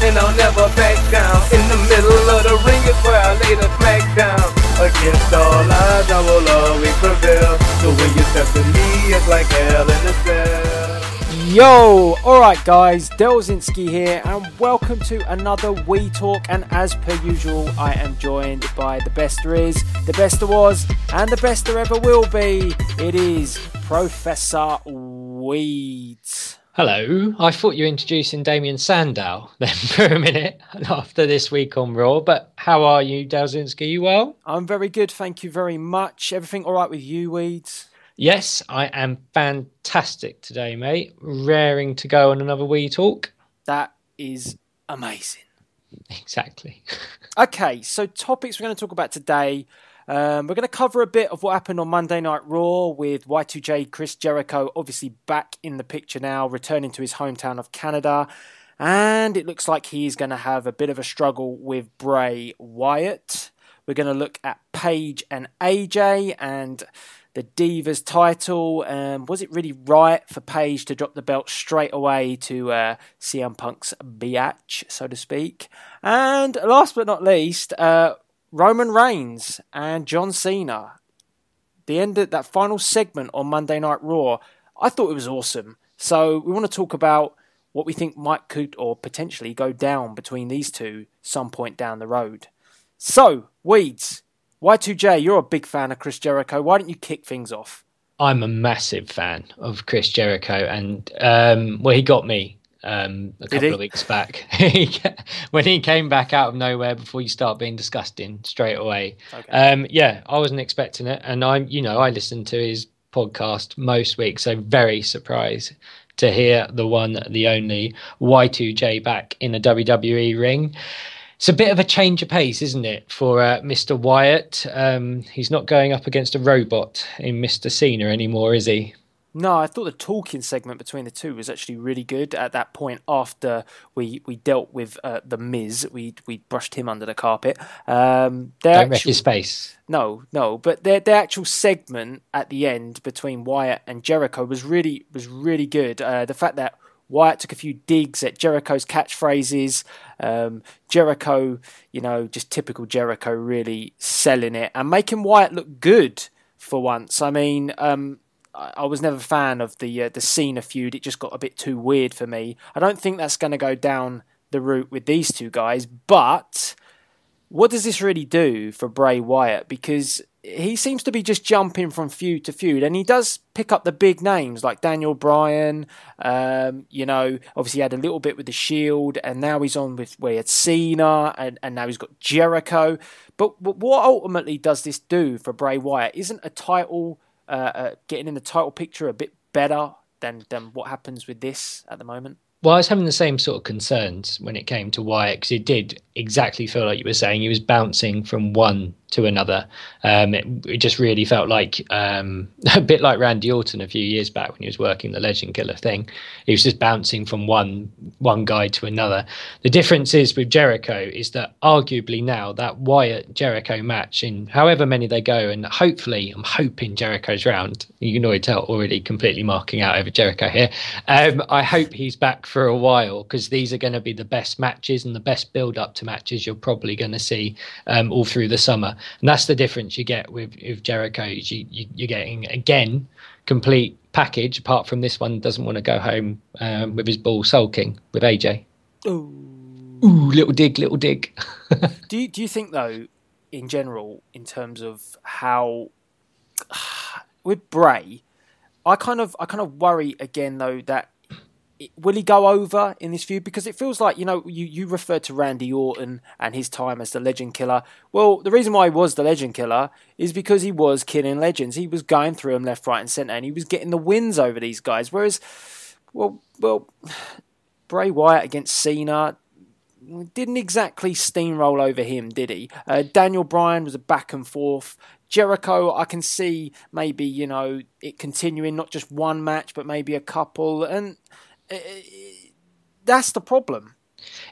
and I'll never back down. In the middle of the ring is where I lay the smack down. Against all odds, I will always prevail. The way you step to me is like hell in a cell. Yo, alright guys, Delzinski here, and welcome to another We Talk. And as per usual, I am joined by the best there is, the best there was, and the best there ever will be. It is Professor Weeds. Hello. I thought you were introducing Damien Sandow then for a minute after this week on Raw, but how are you, Delzinski? You well? I'm very good, thank you very much. Everything alright with you, Weeds? Yes, I am fantastic today, mate. Raring to go on another We Talk. That is amazing. Exactly. Okay, so topics we're going to talk about today. We're going to cover a bit of what happened on Monday Night Raw with Y2J Chris Jericho obviously back in the picture now, returning to his hometown of Canada. And it looks like he's going to have a bit of a struggle with Bray Wyatt. We're going to look at Paige and AJ and the Divas title. Was it really right for Paige to drop the belt straight away to CM Punk's biatch, so to speak? And last but not least, Roman Reigns and John Cena. The end of that final segment on Monday Night Raw, I thought it was awesome. So we want to talk about what we think could or potentially go down between these two some point down the road. So, Weeds, Y2J, you're a big fan of Chris Jericho. Why don't you kick things off? I'm a massive fan of Chris Jericho, and he got me a couple of weeks back when he came back out of nowhere before you start being disgusting straight away. Okay. I wasn't expecting it, and I listen to his podcast most weeks, so very surprised to hear the one, the only Y2J back in a WWE ring. It's a bit of a change of pace, isn't it, for Mr. Wyatt? He's not going up against a robot in Mr. Cena anymore, is he? No, I thought the talking segment between the two was actually really good at that point after we dealt with The Miz. We brushed him under the carpet. Don't wreck his face. No, but their actual segment at the end between Wyatt and Jericho was really good. The fact that Wyatt took a few digs at Jericho's catchphrases. Jericho, just typical Jericho, really selling it and making Wyatt look good for once. I mean, I was never a fan of the Cena feud. It just got a bit too weird for me. I don't think that's going to go down the route with these two guys. But what does this really do for Bray Wyatt? Because he seems to be just jumping from feud to feud, and he does pick up the big names like Daniel Bryan. Obviously he had a little bit with the Shield, and now he's on with where he had Cena, and now he's got Jericho. But what ultimately does this do for Bray Wyatt? Isn't a title, getting in the title picture, a bit better than what happens with this at the moment? Well, I was having the same sort of concerns when it came to Wyatt, because it did exactly feel like you were saying. He was bouncing from one to another. It just really felt like a bit like Randy Orton a few years back when he was working the Legend Killer thing. He was just bouncing from one guy to another. The difference is with Jericho is that arguably now that Wyatt-Jericho match, in however many they go, and hopefully I'm hoping Jericho's round. You can already tell already completely marking out over Jericho here. I hope he's back for a while, because these are going to be the best matches and the best build-up to matches you're probably going to see all through the summer. And that's the difference you get with Jericho. You're getting, again, complete package, apart from this one doesn't want to go home with his ball sulking with AJ. Ooh, little dig. Do you think, though, in general, in terms of how with Bray, I kind of worry again, though, that will he go over in this feud? Because it feels like, you referred to Randy Orton and his time as the Legend Killer. Well, the reason why he was the Legend Killer is because he was killing legends. He was going through them left, right and centre, and he was getting the wins over these guys. Whereas, well, Bray Wyatt against Cena didn't exactly steamroll over him, did he? Daniel Bryan was a back and forth. Jericho, I can see maybe, it continuing, not just one match, but maybe a couple. And that's the problem.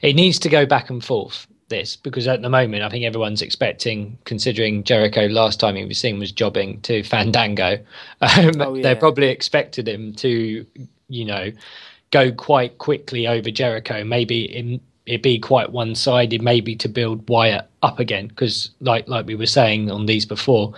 It needs to go back and forth, this, because at the moment I think everyone's expecting, considering Jericho last time he was seen was jobbing to Fandango, they probably expected him to go quite quickly over Jericho, maybe it be quite one-sided, maybe to build Wyatt up again, because like we were saying on these before,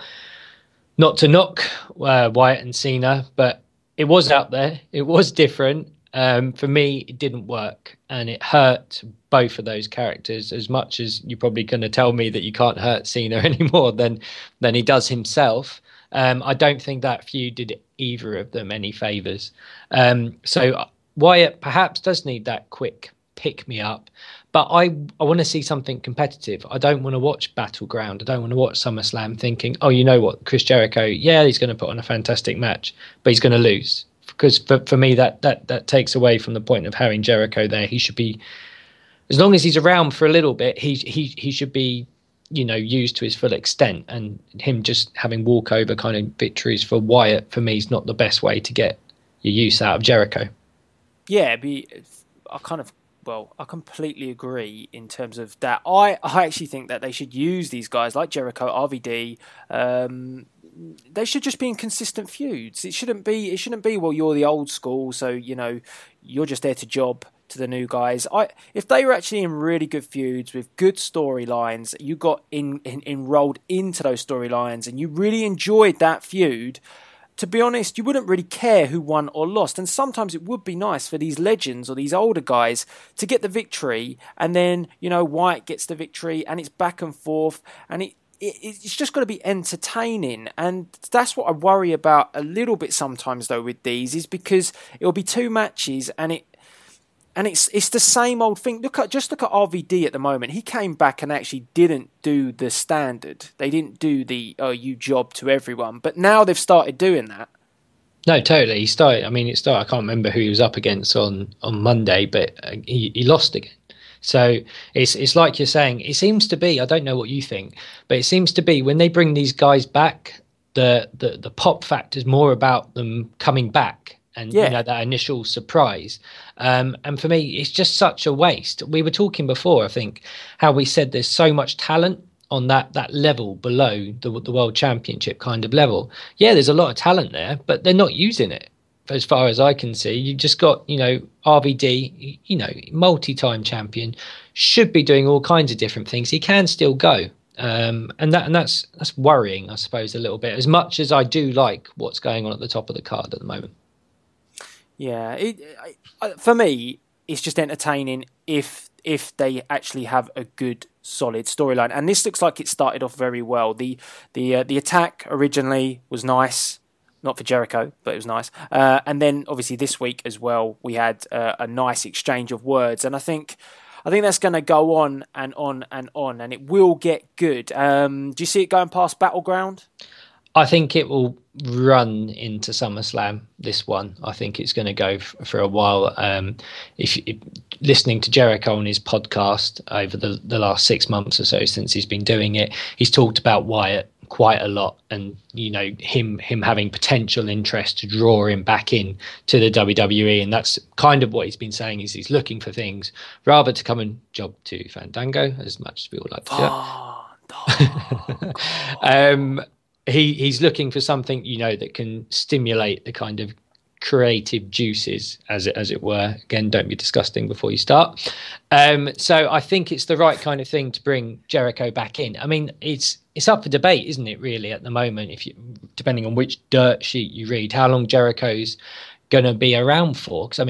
not to knock Wyatt and Cena, but it was out there, it was different. For me, it didn't work, and it hurt both of those characters as much as you're probably going to tell me that you can't hurt Cena any more than he does himself. I don't think that feud did either of them any favours. So Wyatt perhaps does need that quick pick-me-up, but I want to see something competitive. I don't want to watch Battleground. I don't want to watch SummerSlam thinking, oh, you know what, Chris Jericho, yeah, he's going to put on a fantastic match, but he's going to lose. Because for me, that takes away from the point of having Jericho there. He should be, as long as he's around for a little bit, he should be, used to his full extent. And him just having walkover kind of victories for Wyatt, for me, is not the best way to get your use out of Jericho. Yeah, I completely agree in terms of that. I actually think that they should use these guys like Jericho, RVD. They should just be in consistent feuds. It shouldn't be. Well, you're the old school, so you're just there to job to the new guys. If they were actually in really good feuds with good storylines, you got enrolled into those storylines, and you really enjoyed that feud. To be honest, you wouldn't really care who won or lost. And sometimes it would be nice for these legends or these older guys to get the victory. And then, Wyatt gets the victory and it's back and forth. And it's just got to be entertaining. And that's what I worry about a little bit sometimes, though, with these, is because it'll be 2 matches and it's the same old thing. Just look at RVD at the moment. He came back and actually didn't do the standard. They didn't do the you job to everyone. But now they've started doing that. No, totally. He started. I can't remember who he was up against on Monday, but he lost again. So it's like you're saying. It seems to be. I don't know what you think, but it seems to be when they bring these guys back, the pop factor is more about them coming back. And that initial surprise, and for me, it's just such a waste. We were talking before, I think, how we said there's so much talent on that level below the World Championship kind of level. Yeah, there's a lot of talent there, but they're not using it as far as I can see. You just got RVD, multi-time champion, should be doing all kinds of different things. He can still go. And that's worrying, I suppose, a little bit. As much as I do like what's going on at the top of the card at the moment. Yeah, for me, it's just entertaining if they actually have a good, solid storyline. And this looks like it started off very well. The attack originally was nice, not for Jericho, but it was nice. And then obviously this week as well, we had a nice exchange of words. And I think that's going to go on and on and on, and it will get good. Do you see it going past Battleground? I think it will run into SummerSlam, this one. I think it's going to go for a while. If listening to Jericho on his podcast over the last 6 months or so since he's been doing it, he's talked about Wyatt quite a lot, and him having potential interest to draw him back in to the WWE, and that's kind of what he's been saying, is he's looking for things rather to come and job to Fandango, as much as we would like to do. He's looking for something, that can stimulate the kind of creative juices, as it were. Again, don't be disgusting before you start. So I think it's the right kind of thing to bring Jericho back in. I mean, it's up for debate, isn't it, really, at the moment, depending on which dirt sheet you read, how long Jericho's going to be around for. Because,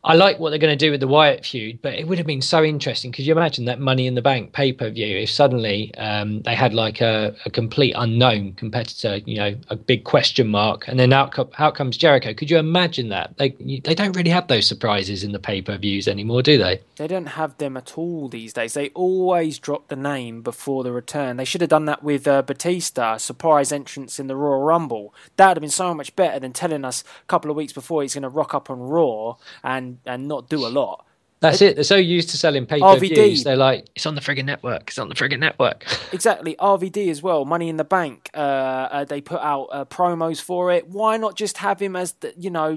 I like what they're going to do with the Wyatt feud, but it would have been so interesting. Could you imagine that Money in the Bank pay-per-view if suddenly they had like a complete unknown competitor, a big question mark, and then out comes Jericho? Could you imagine that? They don't really have those surprises in the pay-per-views anymore, do they? They don't have them at all these days. They always drop the name before the return. They should have done that with Batista, surprise entrance in the Royal Rumble. That would have been so much better than telling us a couple of weeks before he's going to rock up on Raw and not do a lot. That's it. They're so used to selling pay-per-views. They're like, it's on the friggin' network. It's on the friggin' network. Exactly. RVD as well. Money in the Bank. They put out promos for it. Why not just have him as,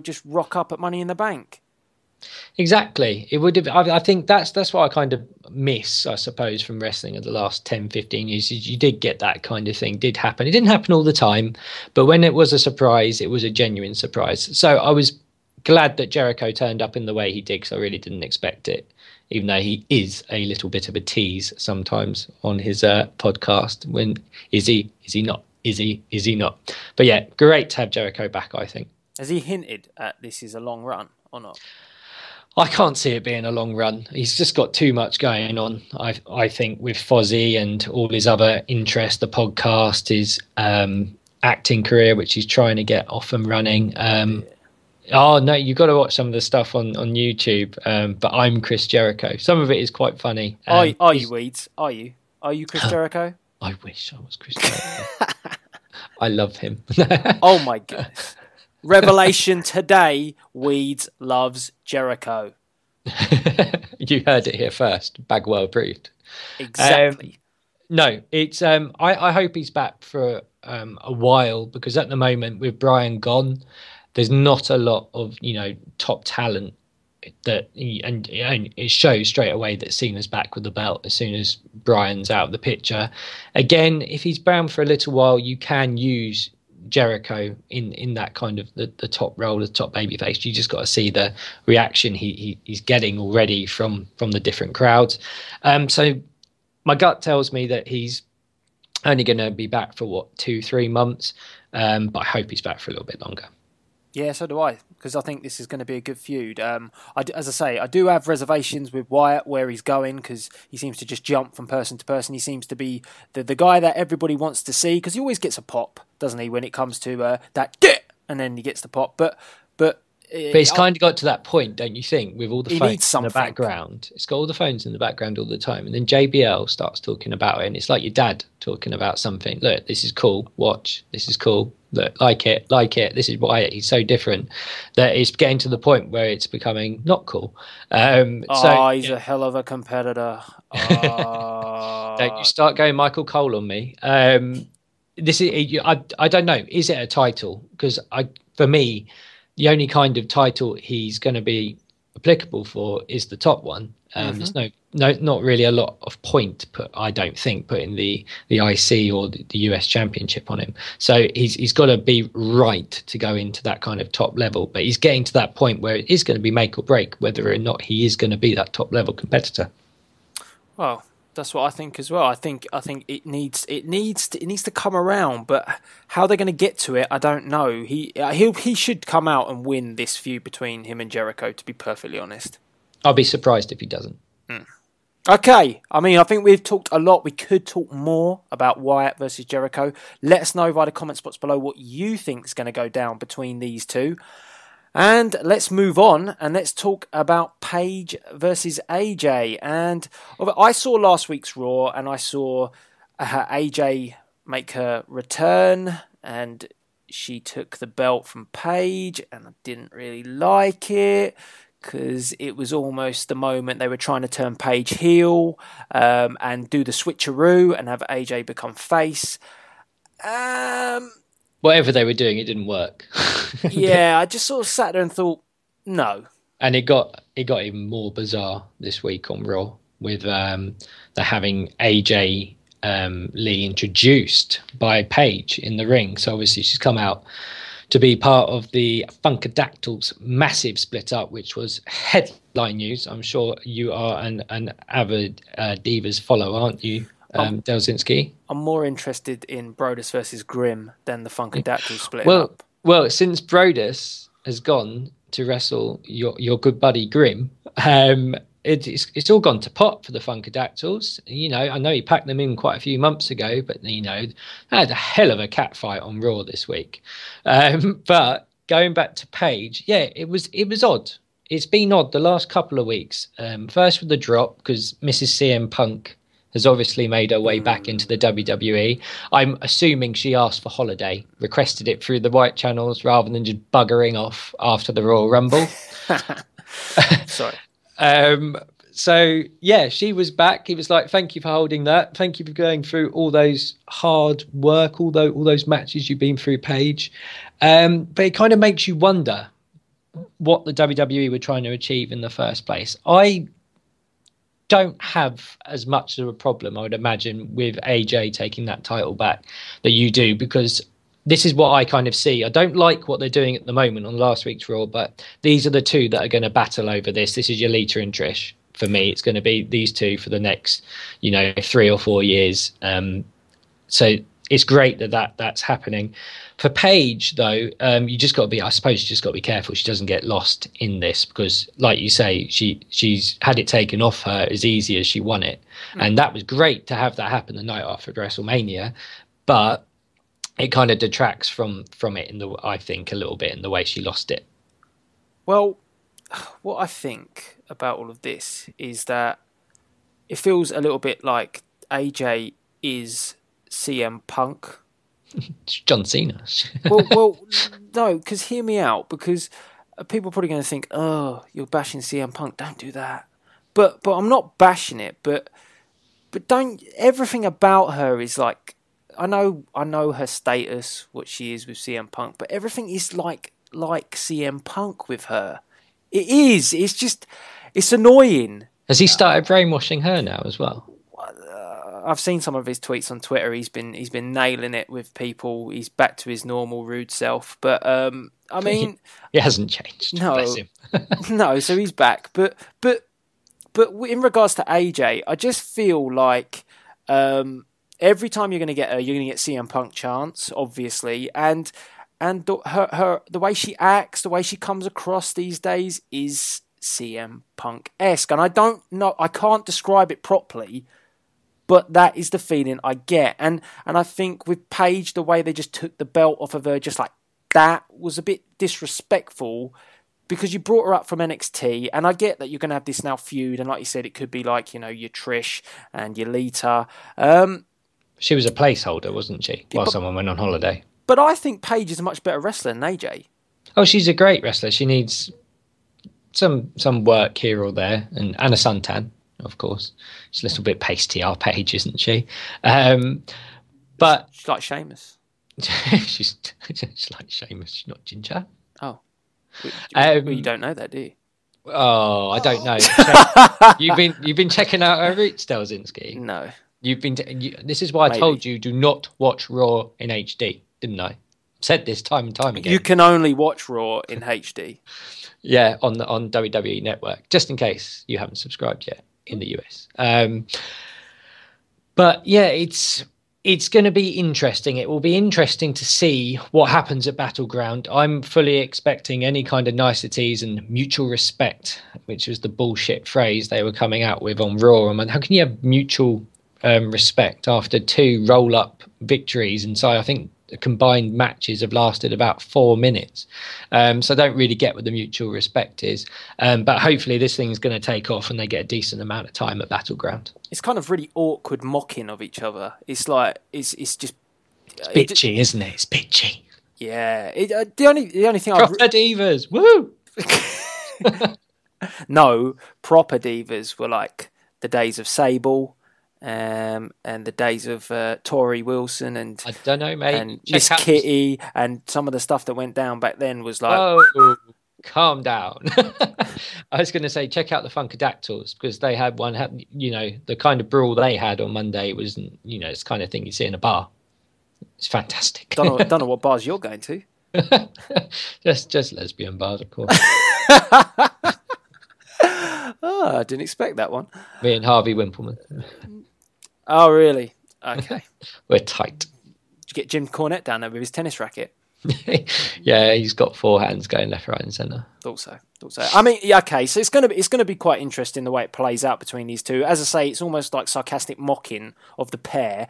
just rock up at Money in the Bank? Exactly. It would have. I think that's what I kind of miss, I suppose, from wrestling of the last 10, 15 years. You did get that kind of thing did happen. It didn't happen all the time, but when it was a surprise, it was a genuine surprise. So I was glad that Jericho turned up in the way he did, because I really didn't expect it even though he is a little bit of a tease sometimes on his podcast. When is he not? Is he not? But yeah, great to have Jericho back, I think. Has he hinted at this is a long run or not? I can't see it being a long run. He's just got too much going on. I think with Fozzy and all his other interests, the podcast, his acting career, which he's trying to get off and running. Oh no, you've got to watch some of the stuff on YouTube. But I'm Chris Jericho. Some of it is quite funny. Are you, Weeds? Are you Chris Jericho? I wish I was Chris Jericho. I love him. Oh my goodness. Revelation today, Weeds loves Jericho. You heard it here first. Bagwell approved. Exactly. No, it's I hope he's back for a while, because at the moment with Brian gone, there's not a lot of top talent and it shows straight away that Cena's back with the belt as soon as Brian's out of the picture. Again, if he's bound for a little while, you can use Jericho in that kind of the top role, the top babyface. You just got to see the reaction he's getting already from the different crowds. So my gut tells me that he's only going to be back for 2-3 months, but I hope he's back for a little bit longer. Yeah, so do I, because I think this is going to be a good feud. As I say, I do have reservations with Wyatt where he's going, because he seems to just jump from person to person. He seems to be the guy that everybody wants to see, because he always gets a pop, doesn't he, when it comes to that, and then he gets the pop. But it's kind of got to that point, don't you think, with all the phones in the background? It's got all the phones in the background all the time, and then JBL starts talking about it, and it's like your dad talking about something. Look, this is cool. Watch, this is cool. Look, like it. This is why he's so different, that it's getting to the point where it's becoming not cool. He's a hell of a competitor. Don't you start going Michael Cole on me. This is I don't know. Is it a title? Because for me, the only kind of title he's going to be applicable for is the top one. There's not really a lot of point I don't think, putting the IC or the US Championship on him. So he's got to be right to go into that kind of top level. But he's getting to that point where it is going to be make or break whether or not he is going to be that top level competitor. Well, that's what I think as well. I think it needs to come around, but how they're going to get to it, I don't know. He should come out and win this feud between him and Jericho, to be perfectly honest. I'll be surprised if he doesn't. Okay, I think we've talked a lot. We could talk more about Wyatt versus Jericho. Let us know via the comment spots below what you think is going to go down between these two. And let's move on and let's talk about Paige versus AJ. And I saw last week's Raw, and I saw AJ make her return, and she took the belt from Paige, and I didn't really like it, because it was almost the moment they were trying to turn Paige heel and do the switcheroo and have AJ become face. Whatever they were doing, it didn't work. Yeah, I just sort of sat there and thought, no. And it got even more bizarre this week on Raw with the having AJ Lee introduced by Paige in the ring. So obviously she's come out to be part of the Funkadactyls' massive split up, which was headline news. I'm sure you are an avid Divas follower, aren't you, Delzinski? I'm more interested in Brodus versus Grimm than the Funkadactyls splitting up. Well, since Brodus has gone to wrestle your good buddy Grimm, it's all gone to pot for the Funkadactyls. I know he packed them in quite a few months ago, but they had a hell of a cat fight on Raw this week. But going back to Paige, yeah, it was odd. It's been odd the last couple of weeks. First with the drop, because Mrs. CM Punk has obviously made her way back into the WWE. I'm assuming she asked for holiday, requested it through the white channels rather than just buggering off after the Royal Rumble. Sorry. So yeah, she was back. He was like, "Thank you for holding that. Thank you for going through all those hard work, all those matches you've been through, Paige." But it kind of makes you wonder what the WWE were trying to achieve in the first place. I don't have as much of a problem, I would imagine, with AJ taking that title back that you do, because this is what I kind of see. I don't like what they're doing at the moment on last week's Raw, but these are the two that are going to battle over this. This is your Lita and Trish. for me. It's going to be these two for the next, 3 or 4 years. So it's great that's happening. For Paige, though, you just got to be, I suppose, you just got to be careful she doesn't get lost in this, because, like you say, she's had it taken off her as easy as she won it, and that was great to have that happen the night after WrestleMania, but it kind of detracts from it I think a little bit in the way she lost it. Well, what I think about all of this is that it feels a little bit like AJ is CM Punk. John Cena. well, no, because hear me out, because people are probably going to think, oh, you're bashing CM Punk, don't do that. But I'm not bashing it, but don't, everything about her is like, I know her status, what she is with CM Punk, but everything is like CM Punk with her. It is. It's just, it's annoying. Has he started brainwashing her now as well? I've seen some of his tweets on Twitter. He's been nailing it with people. He's back to his normal rude self. But I mean, he hasn't changed. No, bless him. No. So he's back. But in regards to AJ, I just feel like every time you're going to get her, you're going to get CM Punk chance, obviously, and the way she acts, the way she comes across these days is CM Punk-esque, and I don't know, I can't describe it properly. But that is the feeling I get. And I think with Paige, the way they just took the belt off of her just like that was a bit disrespectful, because you brought her up from NXT. And I get that you're going to have this now feud. And like you said, it could be like, your Trish and your Lita. She was a placeholder, wasn't she, while someone went on holiday? But I think Paige is a much better wrestler than AJ. Oh, she's a great wrestler. She needs some work here or there, and a suntan. Of course, she's a little bit pasty, our Paige, isn't she? But she's like Sheamus. she's like Sheamus. She's not ginger. Oh, well, you don't know that, do you? Oh, I don't know. You've been checking out her roots, Delzinski. No, you've been. This is why I told you do not watch Raw in HD, didn't I? Said this time and time again. You can only watch Raw in HD. Yeah, on WWE Network, just in case you haven't subscribed yet. In the US. But yeah, it's going to be interesting. It will be interesting to see what happens at Battleground. I'm fully expecting any kind of niceties and mutual respect, which was the bullshit phrase they were coming out with on Raw. I mean, how can you have mutual respect after 2 roll-up victories? And so I think the combined matches have lasted about 4 minutes. So I don't really get what the mutual respect is. But hopefully this thing's going to take off and they get a decent amount of time at Battleground. It's kind of really awkward mocking of each other. It's like, it's just... It's bitchy, isn't it? It's bitchy. Yeah. The only thing Proper divas, woo! No, proper divas were like the days of Sable, and the days of Tori Wilson and I don't know, mate, and Miss Kitty, and some of the stuff that went down back then was like, oh, calm down. I was going to say, check out the Funkadactyls, because they had the kind of brawl they had on Monday was, it's the kind of thing you see in a bar. It's fantastic. Don't know what bars you're going to. just lesbian bars, of course. Oh, I didn't expect that one. Me and Harvey Wimpleman. Oh, really? Okay. We're tight. Did you get Jim Cornette down there with his tennis racket? Yeah, he's got 4 hands going left, right, and centre. Thought so. I mean, yeah, okay. So it's gonna be quite interesting the way it plays out between these two. As I say, it's almost like sarcastic mocking of the pair.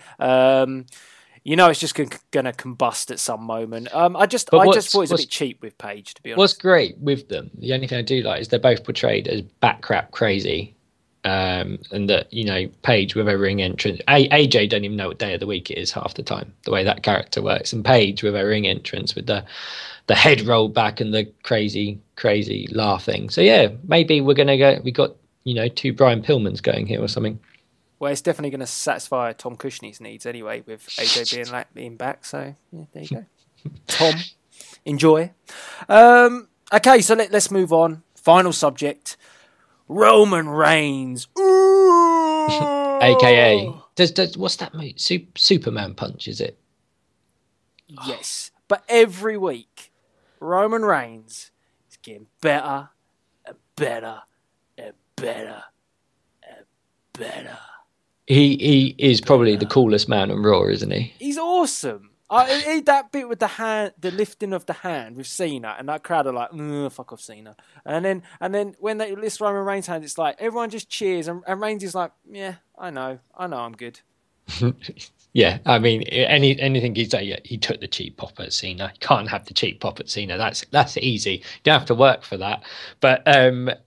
It's just going to combust at some moment. I just thought it was a bit cheap with Paige, to be honest. What's great with them, the only thing I do like is they're both portrayed as backcrap crazy. And that, Paige with her ring entrance, AJ don't even know what day of the week it is half the time, the way that character works. And Paige with her ring entrance with the head rolled back and the crazy laughing. So yeah, maybe we got 2 Brian Pillmans going here or something. Well, it's definitely going to satisfy Tom Cushney's needs anyway, with AJ being back. So yeah, there you go. Tom, enjoy. Okay, so let's move on. Final subject: Roman Reigns, aka does what's that move? Superman punch, is it? Yes, but every week Roman Reigns is getting better and better and better better. He is probably the coolest man on Raw, isn't he? He's awesome. That bit with the hand, the lifting of the hand with Cena, and that crowd are like, fuck off Cena. And then when they lift Roman Reigns' hand, it's like everyone just cheers, and Reigns is like, yeah, I know, I'm good. Yeah, I mean, anything he's like, yeah, he took the cheap pop at Cena. You can't have the cheap pop at Cena. That's easy. You don't have to work for that. But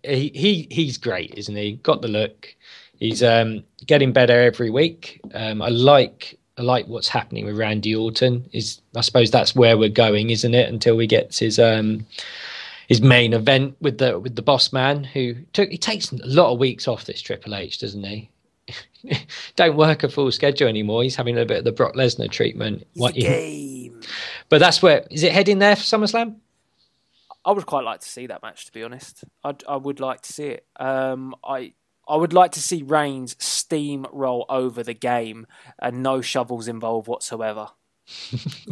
he's great, isn't he? Got the look. He's getting better every week. I like what's happening with Randy Orton. I suppose that's where we're going, isn't it? Until we get his main event with the boss man, he takes a lot of weeks off this Triple H, doesn't he? Don't work a full schedule anymore. He's having a bit of the Brock Lesnar treatment. Game. But that's where is it heading there for SummerSlam? I would quite like to see that match, to be honest. I would like to see it. I would like to see Reigns steamroll over the game and no shovels involved whatsoever.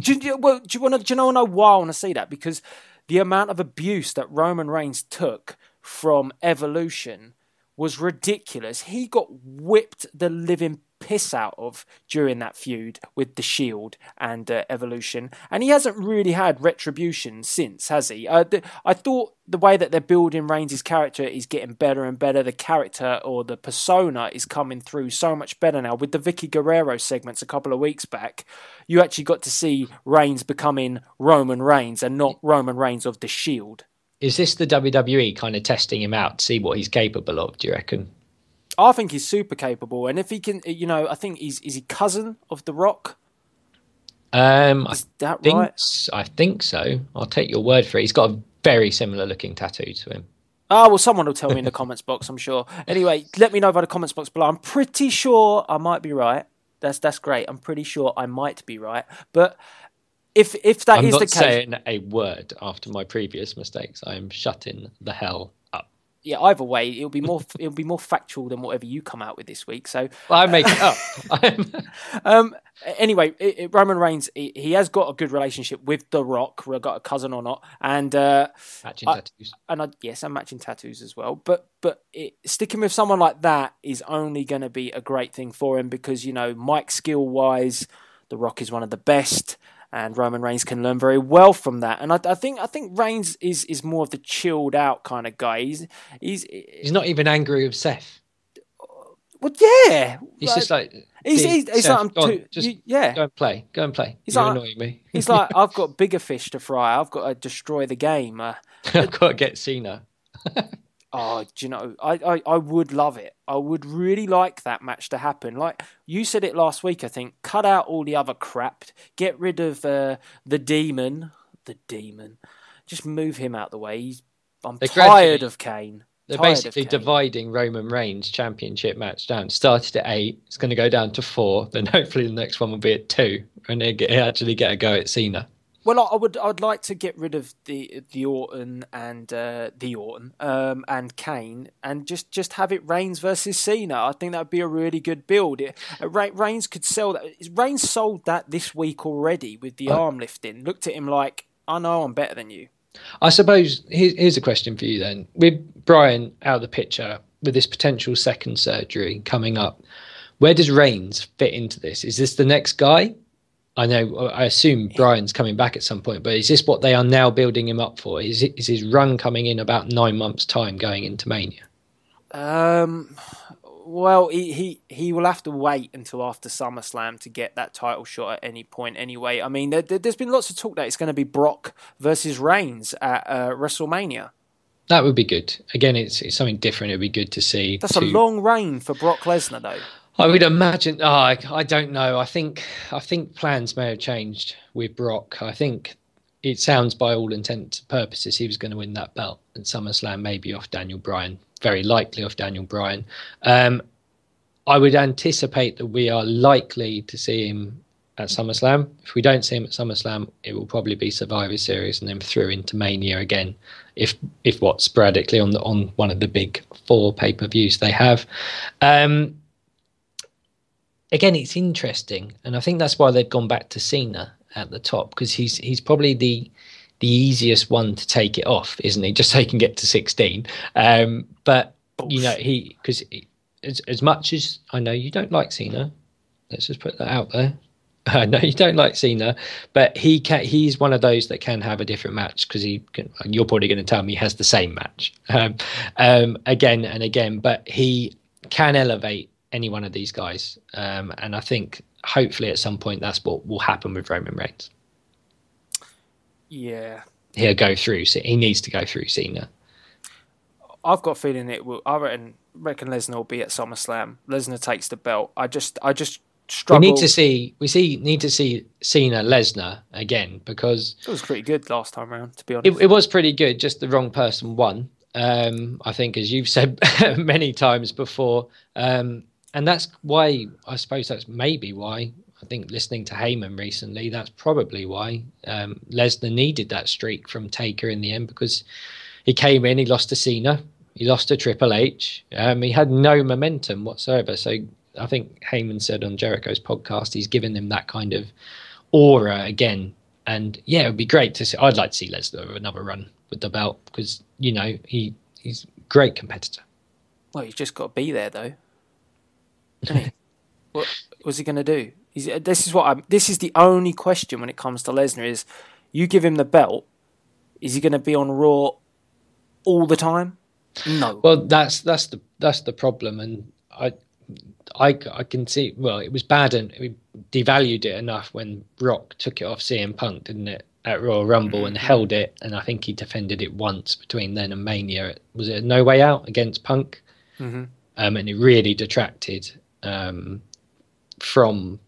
Do you know why I want to see that? Because the amount of abuse that Roman Reigns took from Evolution was ridiculous. He got whipped the living piss out of during that feud with The Shield and Evolution, and he hasn't really had retribution since, has he? I thought the way that they're building Reigns' character is getting better and better. The character or the persona is coming through so much better now. With the Vicky Guerrero segments a couple of weeks back, you actually got to see Reigns becoming Roman Reigns and not Roman Reigns of The Shield. Is this the WWE kind of testing him out to see what he's capable of, do you reckon? I think he's super capable. And if he can, I think is he cousin of The Rock? Is that right? I think so. I'll take your word for it. He's got a very similar looking tattoo to him. Oh, well, someone will tell me in the comments box, I'm sure. Anyway, let me know by the comments box below. I'm pretty sure I might be right. That's great. I'm pretty sure I might be right. But if that is the case, I'm not saying a word after my previous mistakes. I am shutting the hell up. Yeah, either way, it'll be more factual than whatever you come out with this week. So I make it up. Anyway, Roman Reigns, he has got a good relationship with The Rock, whether got a cousin or not, and matching tattoos. Yes, and matching tattoos as well. But sticking with someone like that is only going to be a great thing for him because mic skill wise, The Rock is one of the best. And Roman Reigns can learn very well from that. And I think Reigns is more of the chilled out kind of guy. He's not even angry with Seth. Well, yeah. He's just like he's Seth, like go and play. You're annoying me. He's like, I've got bigger fish to fry. I've got to destroy the game. I've got to get Cena. Oh, do you know, I would love it. I would really like that match to happen. Like you said it last week, I think. Cut out all the other crap. Get rid of the demon. The demon. Just move him out the way. I'm tired of Kane. They're basically dividing Roman Reigns' championship match down. Started at 8. It's going to go down to 4. Then hopefully the next one will be at 2. And they actually get a go at Cena. Well, I'd like to get rid of the Orton and and Kane and just have it Reigns versus Cena. I think that would be a really good build. Reigns could sell that. Reigns sold that this week already with the arm lifting. Looked at him like, I know I'm better than you. I suppose here's a question for you then. With Bryan out of the picture, with this potential second surgery coming up, where does Reigns fit into this? Is this the next guy? I assume Bryan's coming back at some point, but is this what they are now building him up for? Is his run coming in about 9 months' time going into Mania? Well, he will have to wait until after SummerSlam to get that title shot at any point anyway. I mean, there's been lots of talk that it's going to be Brock versus Reigns at WrestleMania. That would be good. Again, it's something different. It would be good to see. That's a long reign for Brock Lesnar, though. I would imagine. I don't know. I think plans may have changed with Brock. I think it sounds, by all intents and purposes, he was going to win that belt at SummerSlam, maybe off Daniel Bryan. Very likely off Daniel Bryan. I would anticipate that we are likely to see him at SummerSlam. If we don't see him at SummerSlam, it will probably be Survivor Series and then through into Mania again. If what sporadically on one of the big 4 pay-per-views they have. Again, it's interesting, and I think that's why they've gone back to Cena at the top, because he's probably the easiest one to take it off, isn't he? Just so he can get to 16. But because as much as I know you don't like Cena, let's just put that out there. I know you don't like Cena, but he's one of those that can have a different match because you're probably going to tell me he has the same match again and again, but he can elevate any one of these guys. And I think hopefully at some point that's what will happen with Roman Reigns. Yeah. He'll go through. So he needs to go through Cena. I've got a feeling it will. I reckon Lesnar will be at SummerSlam. Lesnar takes the belt. I just struggle. We need to see Cena Lesnar again because it was pretty good last time around. To be honest, it was pretty good. Just the wrong person won. I think, as you've said many times before, and that's why I suppose that's maybe why I think listening to Heyman recently, that's probably why Lesnar needed that streak from Taker in the end because he came in, he lost to Cena, he lost to Triple H, he had no momentum whatsoever. So I think Heyman said on Jericho's podcast, he's given him that kind of aura again. And yeah, it would be great to see. I'd like to see Lesnar with another run with the belt because, you know, he's a great competitor. Well, he's just got to be there, though. Hasn't he? What was he going to do? This is the only question when it comes to Lesnar is, you give him the belt, is he going to be on Raw all the time? No. Well, that's the problem, and I can see. Well, it was bad, and we devalued it enough when Rock took it off CM Punk, didn't it, at Royal Rumble and held it, and I think he defended it once between then and Mania. Was it No Way Out against Punk? And it really detracted from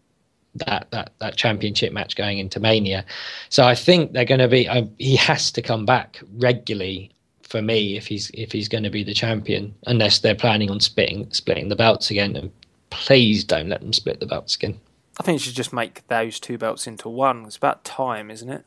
that championship match going into Mania. So I think they're going to be. He has to come back regularly for me if he's going to be the champion, unless they're planning on splitting the belts again. And please don't let them split the belts again. I think you should just make those two belts into one. It's about time, isn't it?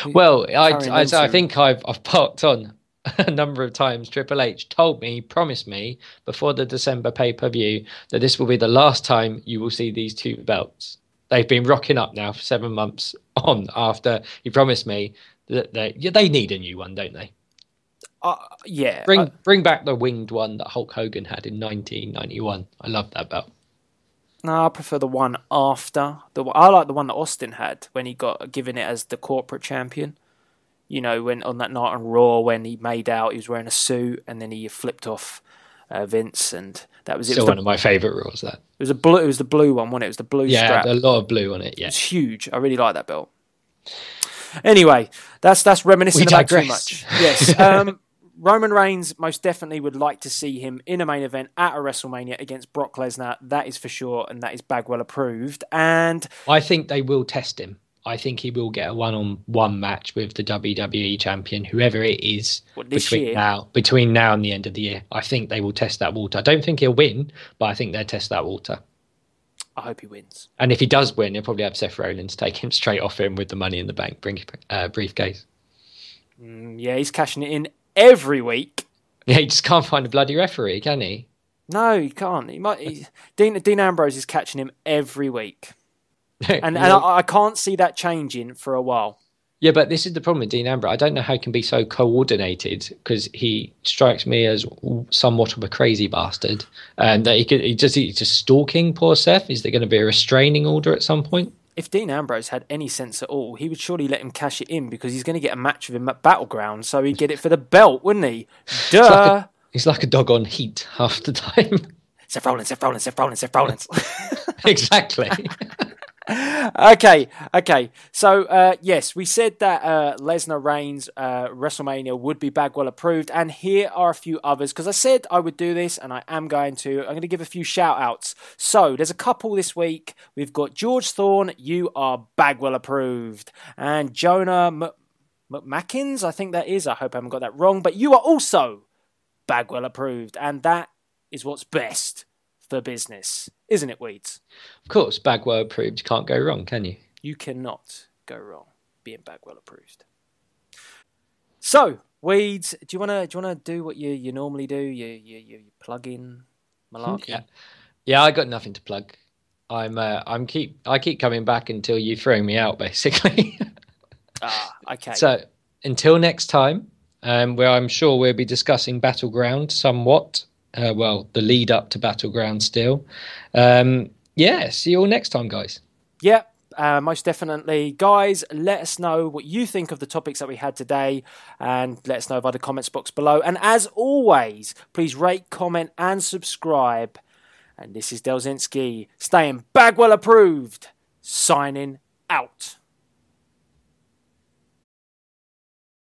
Well, I think I've parked on a number of times. Triple H promised me before the December pay-per-view that this will be the last time you will see these two belts. They've been rocking up now for 7 months on after he promised me that they need a new one, don't they? Yeah. Bring back the winged one that Hulk Hogan had in 1991. I love that belt. No, I prefer the one after. I like the one that Austin had when he got given it as the corporate champion. You know, when on that night on Raw, when he made out he was wearing a suit and then he flipped off Vince, and that was it. Still one of my favourite Raws. That it was the blue one, wasn't it? It was the blue strap. Yeah, a lot of blue on it. Yeah, it's huge. I really like that belt. Anyway, that's reminiscent about too much. Yes. Roman Reigns most definitely would like to see him in a main event at a WrestleMania against Brock Lesnar. That is for sure, and that is Bagwell approved. And I think they will test him. I think he will get a one-on-one match with the WWE champion, whoever it is, between now and the end of the year. I think they will test that water. I don't think he'll win, but I think they'll test that water. I hope he wins. And if he does win, he'll probably have Seth Rollins take him straight off him with the Money in the Bank briefcase. Yeah, he's cashing it in every week. Yeah, he just can't find a bloody referee, can he? No, he can't. Dean Ambrose is catching him every week. And I can't see that changing for a while. Yeah, but this is the problem with Dean Ambrose. I don't know how he can be so coordinated because he strikes me as somewhat of a crazy bastard. And that he's just stalking poor Seth. Is there going to be a restraining order at some point? If Dean Ambrose had any sense at all, he would surely let him cash it in because he's going to get a match with him at Battleground, so he'd get it for the belt, wouldn't he? Duh! He's like a dog on heat half the time. Seth Rollins. Exactly. Okay. So, yes, we said that Lesnar Reigns WrestleMania would be Bagwell approved, and here are a few others, because I said I would do this, and I am going to. I'm going to give a few shout-outs. So, there's a couple this week. We've got George Thorne, you are Bagwell approved, and Jonah McMackins, I think that is. I hope I haven't got that wrong, but you are also Bagwell approved, and that is what's best for business, isn't it, Weeds? Of course, Bagwell approved. You can't go wrong, can you? You cannot go wrong being Bagwell approved. So, Weeds, do you wanna do what you normally do? You plug in malarkey. Yeah. I got nothing to plug. I keep coming back until you throw me out, basically. Okay. So until next time, where I'm sure we'll be discussing Battleground somewhat. the lead up to Battleground still. See you all next time, guys. Yep. Most definitely. Guys, let us know what you think of the topics that we had today, and let us know via the comments box below. And as always, please rate, comment and subscribe. And this is Delzinski, staying Bagwell approved, signing out.